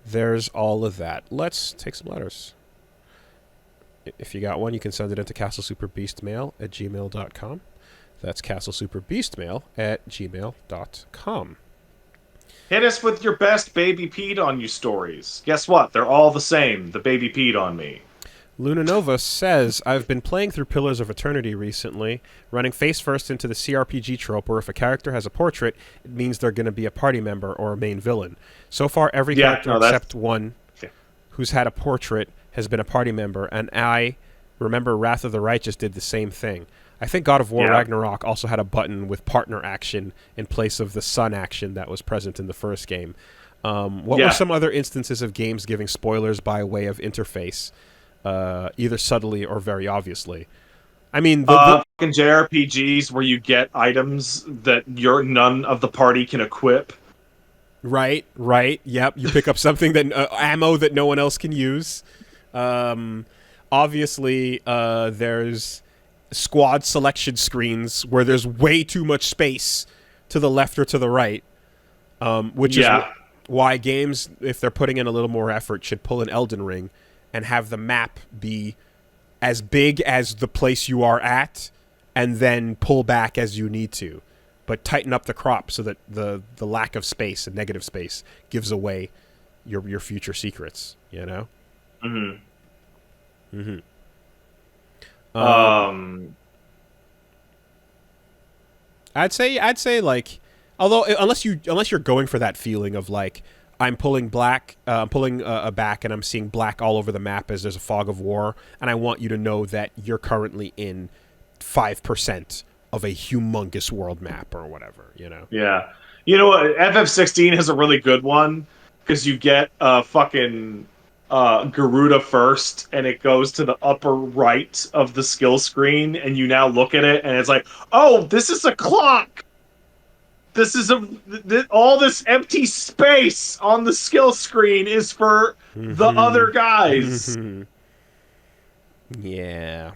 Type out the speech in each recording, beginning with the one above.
there's all of that. Let's take some letters. If you got one, you can send it into castlesuperbeastmail@gmail.com. That's castlesuperbeastmail@gmail.com. Hit us with your best baby peed on you stories. Guess what? They're all the same. The baby peed on me. Luna Nova says, I've been playing through Pillars of Eternity recently, running face first into the CRPG trope where if a character has a portrait, it means they're going to be a party member or a main villain. So far, every character except one who's had a portrait has been a party member, and I remember Wrath of the Righteous did the same thing. I think God of War Ragnarok also had a button with partner action in place of the son action that was present in the first game. What were some other instances of games giving spoilers by way of interface? Either subtly or very obviously. I mean, the fucking JRPGs where you get items that none of the party can equip. Right. Yep, you pick up something that ammo that no one else can use. Obviously, there's squad selection screens where there's way too much space to the left or to the right, which is why games, if they're putting in a little more effort, should pull an Elden Ring and have the map be as big as the place you are at, and then pull back as you need to. But tighten up the crop so that the lack of space and negative space gives away your future secrets, you know? I'd say like, although unless you're going for that feeling of like, I'm pulling back, and I'm seeing black all over the map as there's a fog of war, and I want you to know that you're currently in 5% of a humongous world map or whatever, you know? Yeah. You know what? FF16 has a really good one, because you get fucking Garuda first, and it goes to the upper right of the skill screen, and you now look at it, and it's like, oh, this is a clock! This is all this empty space on the skill screen is for the other guys. Yeah.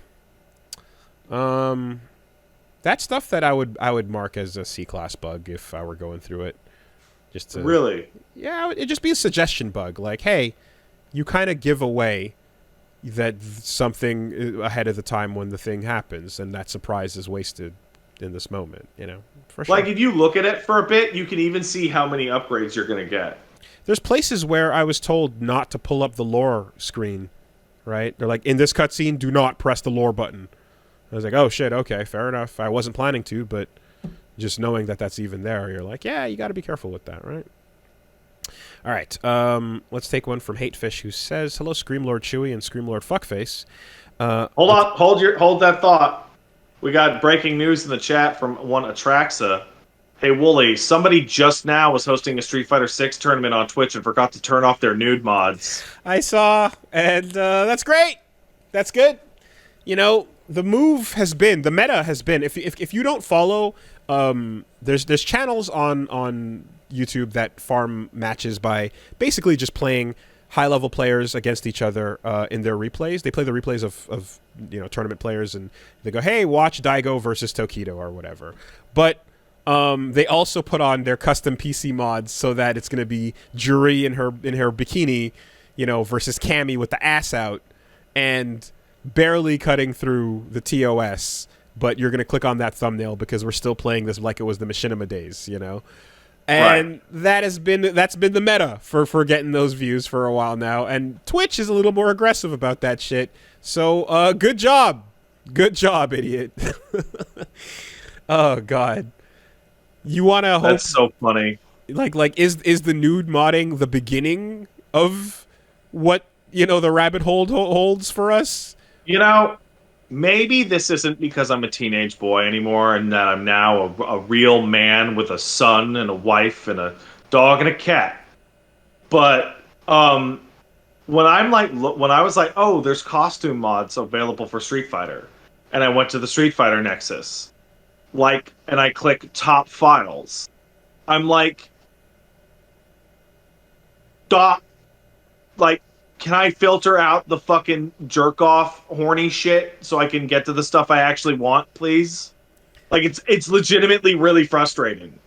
That's stuff that I would mark as a C-class bug if I were going through it. Just to, really? Yeah, it'd just be a suggestion bug. Like, hey, you kind of give away that something ahead of the time when the thing happens, and that surprise is wasted in this moment, you know? For sure. Like, if you look at it for a bit, you can even see how many upgrades you're going to get. There's places where I was told not to pull up the lore screen, right? They're like, in this cutscene, do not press the lore button. I was like, oh, shit, okay, fair enough. I wasn't planning to, but just knowing that that's even there, you're like, yeah, you got to be careful with that, right? All right, let's take one from Hatefish, who says, hello, Screamlord Chewy and Screamlord Fuckface. Hold that thought. We got breaking news in the chat from one Atraxa. Hey, Wooly, somebody just now was hosting a Street Fighter 6 tournament on Twitch and forgot to turn off their nude mods. I saw, and that's great. That's good. You know, the meta has been, if you don't follow, there's channels on YouTube that farm matches by basically just playing high-level players against each other in their replays. They play the replays of tournament players, and they go, hey, watch Daigo versus Tokido or whatever. But they also put on their custom PC mods so that it's going to be Juri in her bikini, versus Cammy with the ass out and barely cutting through the TOS. But you're going to click on that thumbnail because we're still playing this like it was the Machinima days, And that's been the meta for getting those views for a while now. And Twitch is a little more aggressive about that shit. So good job, idiot. Oh God, you want to hope that's so funny. Like is the nude modding the beginning of what the rabbit hole holds for us? Maybe this isn't because I'm a teenage boy anymore and that I'm now a real man with a son and a wife and a dog and a cat. But when I was like, oh, there's costume mods available for Street Fighter, and I went to the Street Fighter Nexus, and I click top files, I'm like, stop, can I filter out the fucking jerk-off horny shit so I can get to the stuff I actually want, please? It's legitimately really frustrating.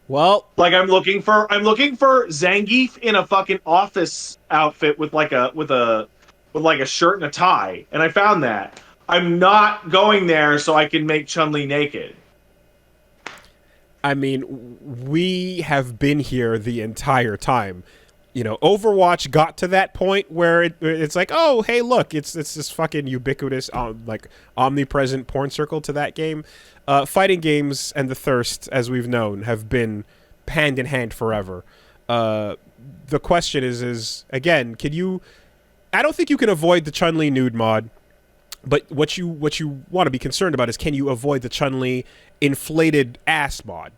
Well, Like I'm looking for Zangief in a fucking office outfit with like a shirt and a tie, and I found that. I'm not going there so I can make Chun-Li naked. I mean, we have been here the entire time. You know, Overwatch got to that point where it's like, oh, hey, look, it's this fucking ubiquitous, like omnipresent porn circle to that game. Fighting games and the thirst, as we've known, have been hand in hand forever. The question is again, can you? I don't think you can avoid the Chun-Li nude mod, but what you want to be concerned about is, can you avoid the Chun-Li inflated ass mod?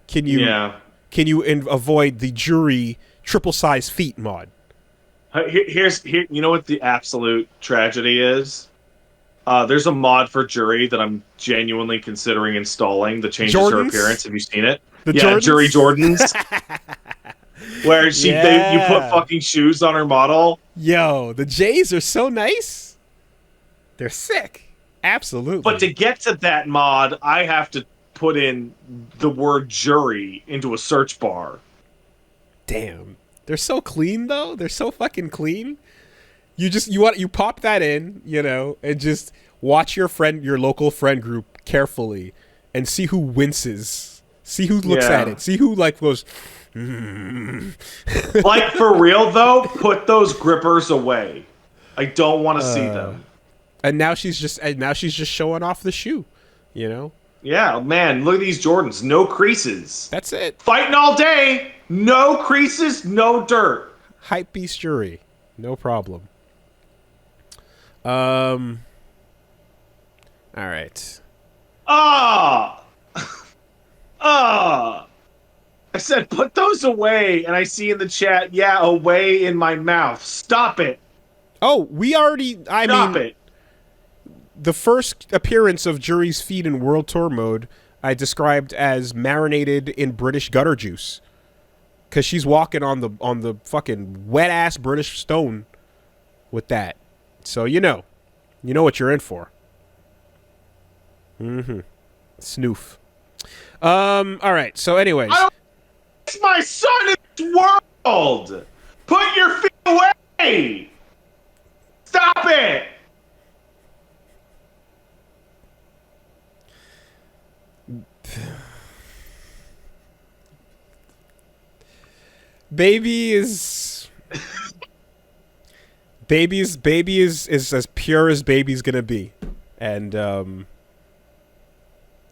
Can you Yeah. avoid the Jury triple size feet mod? Here. You know what the absolute tragedy is? There's a mod for Jury that I'm genuinely considering installing that changes her Jordans, appearance. Have you seen it? the Yeah, Jury Jordans. Jordans, where you put Yeah. fucking shoes on her model. Yo, the Jays are so nice. They're sick. But Absolutely. to get to that mod, I have to put in the word jury into a search bar. Damn. They're so clean though. They're so fucking clean. You pop that in, and just watch your local friend group carefully and see who winces. See who looks at Yeah. it. See who like goes, Like, for real, though, put those grippers away. I don't want to see them. and now she's just showing off the shoe, you know? Yeah, man, look at these Jordans. No creases. That's it. Fighting all day. No creases, no dirt. Hype beast jury. No problem. Um all right. Ah! Ah! I said, put those away, and I see in the chat, yeah, away in my mouth. Stop it. Oh, we already I Stop mean it. the first appearance of Jury's feet in World Tour mode I described as marinated in British gutter juice. Cause she's walking on the fucking wet ass British stone with that. So you know what you're in for. Mm-hmm. Snoof. All right. So, anyways, It's my son in this world. Put your feet away. Stop it. baby is baby is as pure as baby's gonna be, and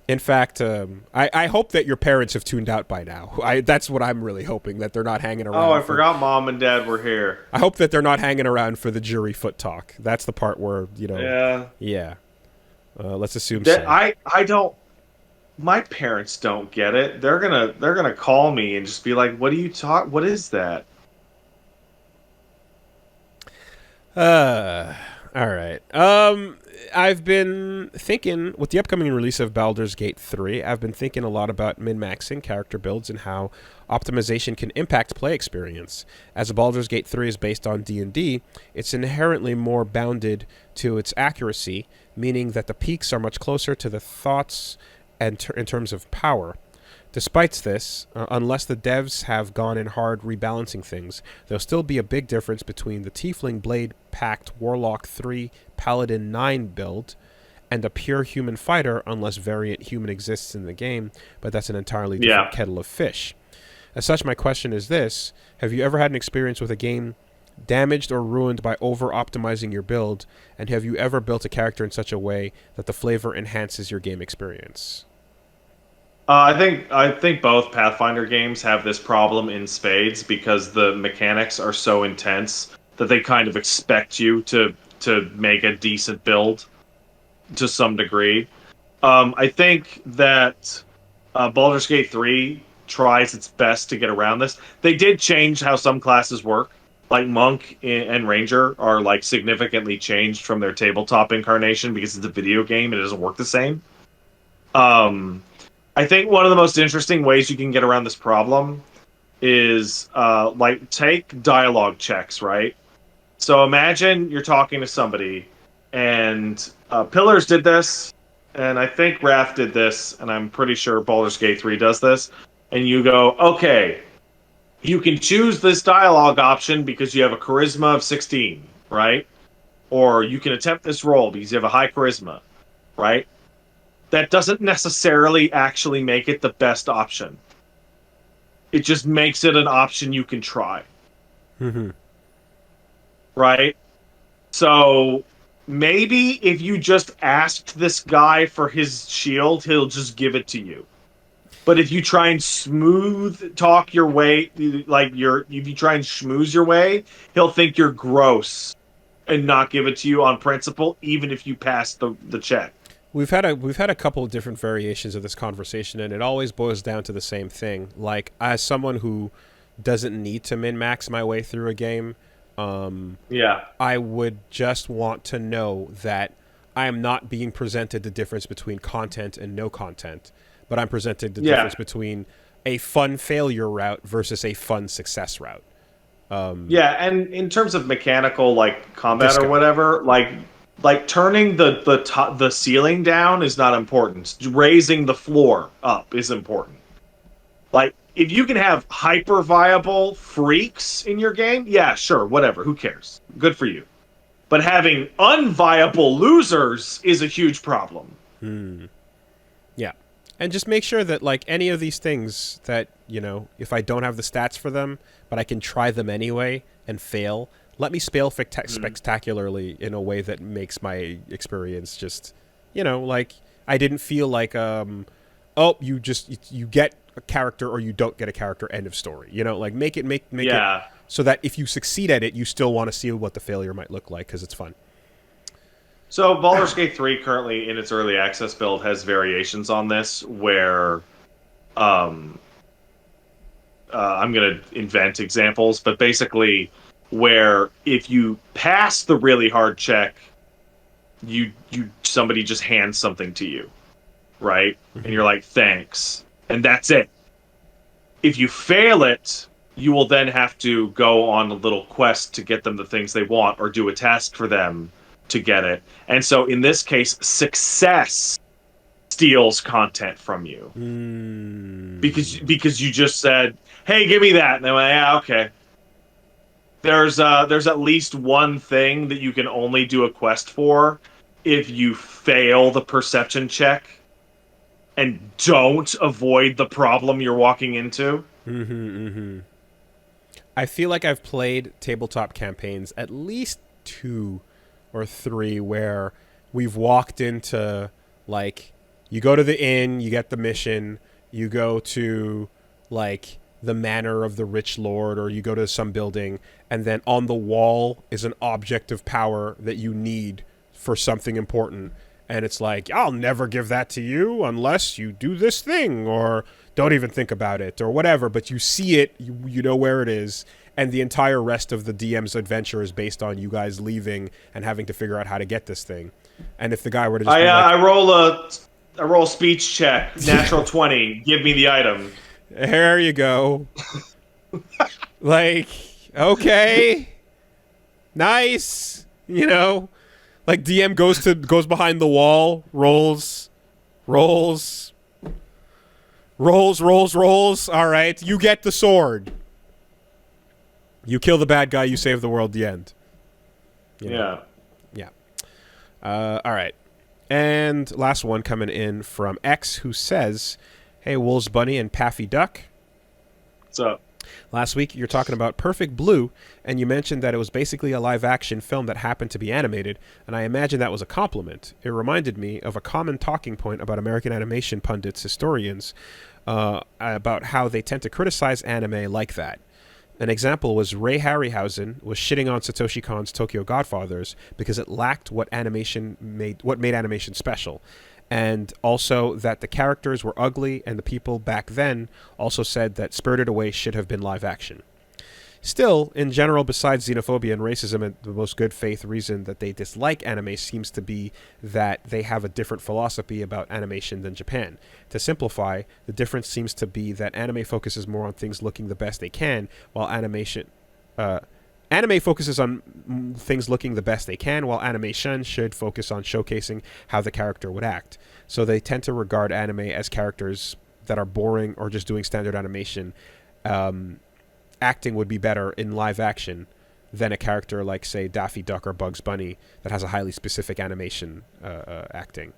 in fact, I hope that your parents have tuned out by now. That's what I'm really hoping, that they're not hanging around. Oh, I forgot Mom and Dad were here. I hope that they're not hanging around for the Jury foot talk. That's the part where Yeah. yeah. Let's assume That so. I don't. My parents don't get it. They're gonna call me and just be like, "What do you talk? What is that?" All right. I've been thinking, with the upcoming release of Baldur's Gate 3, I've been thinking a lot about min-maxing character builds and how optimization can impact play experience. As Baldur's Gate 3 is based on D&D, it's inherently more bounded to its accuracy, meaning that the peaks are much closer to the thoughts and in terms of power. Despite this, unless the devs have gone in hard rebalancing things, there'll still be a big difference between the Tiefling Blade Pact Warlock 3 Paladin 9 build and a pure human fighter, unless variant human exists in the game, but that's an entirely different kettle of fish. As such, my question is this: have you ever had an experience with a game damaged or ruined by over-optimizing your build, and have you ever built a character in such a way that the flavor enhances your game experience? I think both Pathfinder games have this problem in spades because the mechanics are so intense that they kind of expect you to make a decent build to some degree. I think that Baldur's Gate 3 tries its best to get around this. They did change how some classes work. Like Monk and Ranger are like significantly changed from their tabletop incarnation because it's a video game and it doesn't work the same. I think one of the most interesting ways you can get around this problem is like take dialogue checks, right? So imagine you're talking to somebody, and Pillars did this, and I think Raph did this, and I'm pretty sure Baldur's Gate 3 does this. and you go, okay, you can choose this dialogue option because you have a charisma of 16, right? Or you can attempt this role because you have a high charisma, right? That doesn't necessarily actually make it the best option. It just makes it an option you can try. Mm-hmm. Right? So maybe if you just asked this guy for his shield, he'll just give it to you. But if you try and smooth talk your way, if you try and schmooze your way, he'll think you're gross and not give it to you on principle, even if you pass the check. We've had a couple of different variations of this conversation, and it always boils down to the same thing. Like, as someone who doesn't need to min max my way through a game, Yeah. I would just want to know that I am not being presented the difference between content and no content, but I'm presented the difference between a fun failure route versus a fun success route. Yeah, and in terms of mechanical like combat Disco. or whatever, like turning the ceiling down is not important. Raising the floor up is important. Like if you can have hyper viable freaks in your game, yeah, sure, whatever, who cares? Good for you. But having unviable losers is a huge problem. Yeah. And just make sure that, like, any of these things that, if I don't have the stats for them, but I can try them anyway and fail, let me fail spectacularly in a way that makes my experience just, like, I didn't feel like, you get a character or you don't get a character, end of story. Like, make it so that if you succeed at it, you still want to see what the failure might look like because it's fun. So Baldur's Gate 3 currently in its early access build has variations on this where I'm going to invent examples, but basically where if you pass the really hard check, you somebody just hands something to you, right? And you're like, "Thanks." And that's it. If you fail it, you will then have to go on a little quest to get them the things they want or do a task for them to get it. And so in this case, success steals content from you. Because you just said, "Hey, give me that." And they went, "Yeah, okay." There's at least one thing that you can only do a quest for if you fail the perception check and don't avoid the problem you're walking into. I feel like I've played tabletop campaigns at least 2 or 3 where we've walked into, like, you go to the inn, you get the mission, you go to, like, the manor of the rich lord, or you go to some building, and then on the wall is an object of power that you need for something important. And it's like, I'll never give that to you unless you do this thing, or don't even think about it, or whatever. But you see it, you know where it is, and the entire rest of the DM's adventure is based on you guys leaving and having to figure out how to get this thing. And if the guy were to just I roll a speech check, natural 20, give me the item. There you go. Like, okay, nice, like DM goes behind the wall, rolls. All right, you get the sword. You kill the bad guy, you save the world, the end. Yeah. All right. And last one coming in from X, who says, "Hey, Wolves Bunny and Paffy Duck. What's up? Last week, you're talking about Perfect Blue, and you mentioned that it was basically a live-action film that happened to be animated, and I imagine that was a compliment. It reminded me of a common talking point about American animation pundits, historians, about how they tend to criticize anime like that. An example was Ray Harryhausen was shitting on Satoshi Kon's Tokyo Godfathers because it lacked what made animation special. And also that the characters were ugly, and the people back then also said that Spirited Away should have been live action. Still, in general, besides xenophobia and racism, the most good faith reason that they dislike anime seems to be that they have a different philosophy about animation than Japan. To simplify, the difference seems to be that anime focuses more on things looking the best they can, while anime focuses on things looking the best they can, while animation should focus on showcasing how the character would act. So they tend to regard anime as characters that are boring or just doing standard animation, acting would be better in live action than a character like, say, Daffy Duck or Bugs Bunny that has a highly specific animation acting.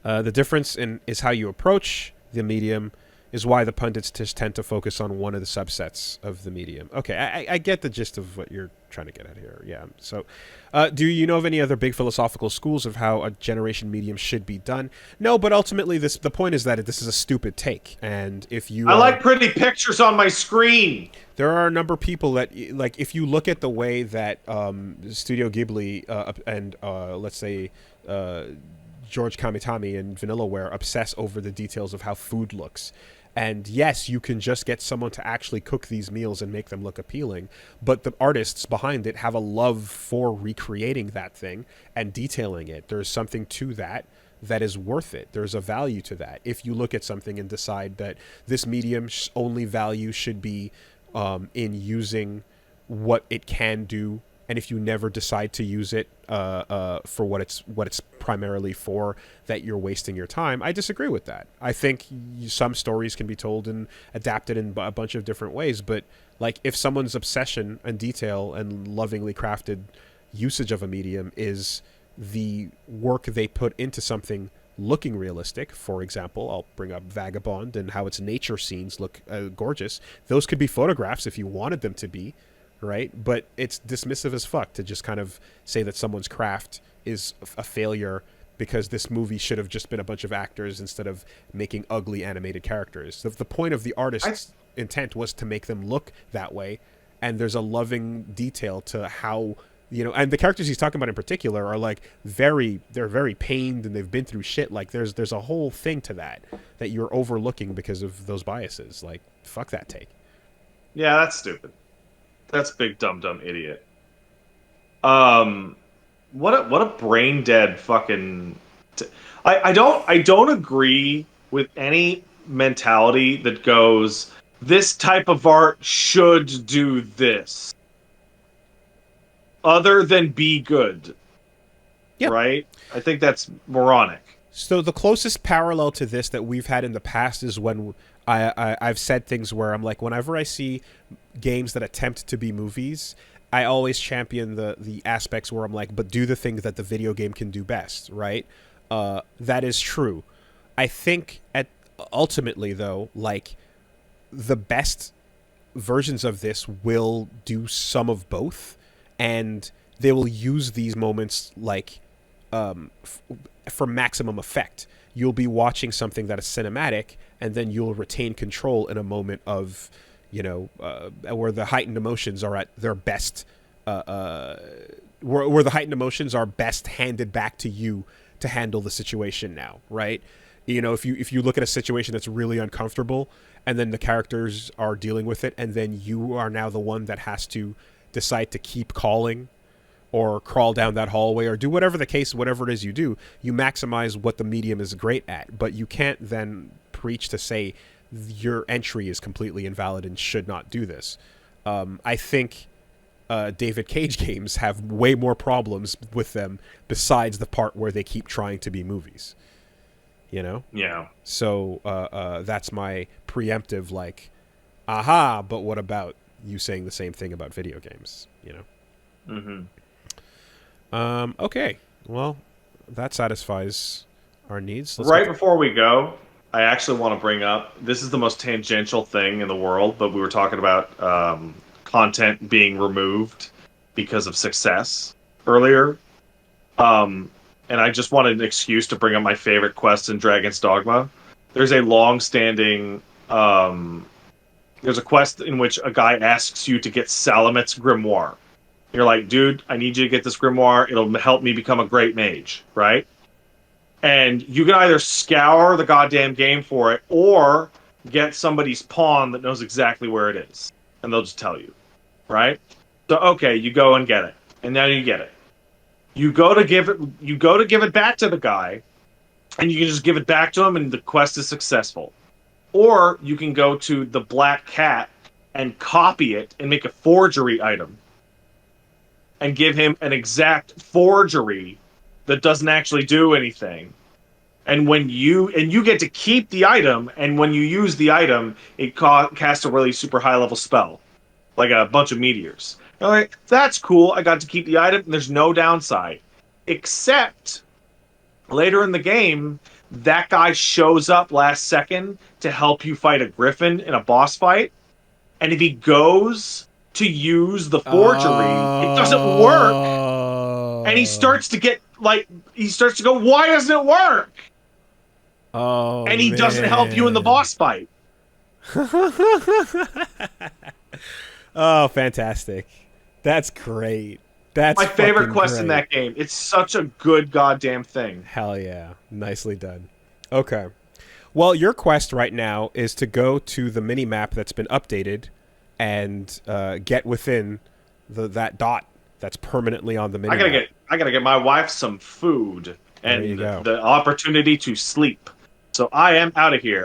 The difference is how you approach the medium is why the pundits just tend to focus on one of the subsets of the medium. Okay, I get the gist of what you're trying to get at here. Yeah. So, do you know of any other big philosophical schools of how a generation medium should be done? No, but ultimately, the point is that this is a stupid take, and if you I like pretty pictures on my screen. there are a number of people that, like, if you look at the way that Studio Ghibli and let's say George Kamitami and Vanillaware obsess over the details of how food looks. And yes, you can just get someone to actually cook these meals and make them look appealing, but the artists behind it have a love for recreating that thing and detailing it. There's something to that is worth it. There's a value to that. If you look at something and decide that this medium's only value should be in using what it can do, and if you never decide to use it for what it's primarily for, that you're wasting your time. I disagree with that. I think some stories can be told and adapted in a bunch of different ways, but like if someone's obsession and detail and lovingly crafted usage of a medium is the work they put into something looking realistic, for example, I'll bring up Vagabond and how its nature scenes look gorgeous. Those could be photographs if you wanted them to be. Right? But it's dismissive as fuck to just kind of say that someone's craft is a failure because this movie should have just been a bunch of actors instead of making ugly animated characters. The point of the artist's intent was to make them look that way, and there's a loving detail to how, and the characters he's talking about in particular are like they're very pained and they've been through shit. Like there's a whole thing to that you're overlooking because of those biases. Like, fuck that take. Yeah, that's stupid. That's big dumb idiot. What a brain dead fucking. I don't agree with any mentality that goes, this type of art should do this, other than be good. Yep. Right? I think that's moronic. So the closest parallel to this that we've had in the past is when I've said things where I'm like, whenever I see games that attempt to be movies, I always champion the aspects where I'm like, but do the things that the video game can do best, right? That is true. I think ultimately though, like the best versions of this will do some of both, and they will use these moments like for maximum effect. You'll be watching something that is cinematic, and then you'll retain control in a moment of, where the heightened emotions are at their best, where the heightened emotions are best handed back to you to handle the situation now, right? If you look at a situation that's really uncomfortable, and then the characters are dealing with it, and then you are now the one that has to decide to keep calling or crawl down that hallway or do whatever it is you do, you maximize what the medium is great at. But you can't then preach to say your entry is completely invalid and should not do this. I think David Cage games have way more problems with them besides the part where they keep trying to be movies. Yeah. So that's my preemptive, like, aha, but what about you saying the same thing about video games, Mm-hmm. Okay, well, that satisfies our needs. Before we go, I actually want to bring up, this is the most tangential thing in the world, but we were talking about content being removed because of success earlier. And I just wanted an excuse to bring up my favorite quest in Dragon's Dogma. There's a long-standing... there's a quest in which a guy asks you to get Salamet's grimoire. You're like, dude, I need you to get this grimoire. It'll help me become a great mage, right? And you can either scour the goddamn game for it or get somebody's pawn that knows exactly where it is. And they'll just tell you, right? So, okay, you go and get it. And now you get it. You go to give it back to the guy, and you can just give it back to him and the quest is successful. Or you can go to the Black Cat and copy it and make a forgery item and give him an exact forgery that doesn't actually do anything. And you get to keep the item, and when you use the item, it casts a really super high level spell, like a bunch of meteors. All right, that's cool. I got to keep the item, and there's no downside, except later in the game, that guy shows up last second to help you fight a griffin in a boss fight, and if he goes to use the forgery, it doesn't work, and Oh. he starts to go, why doesn't it work? Oh And he doesn't help you in the man. boss fight. Oh, fantastic. That's great. That's My favorite fucking quest in great. that game. It's such a good goddamn thing. Hell yeah. Nicely done. Okay. Well, your quest right now is to go to the mini map that's been updated and get within that dot that's permanently on the mini map. I gotta get my wife some food There you and go. the opportunity to sleep. So I am out of here.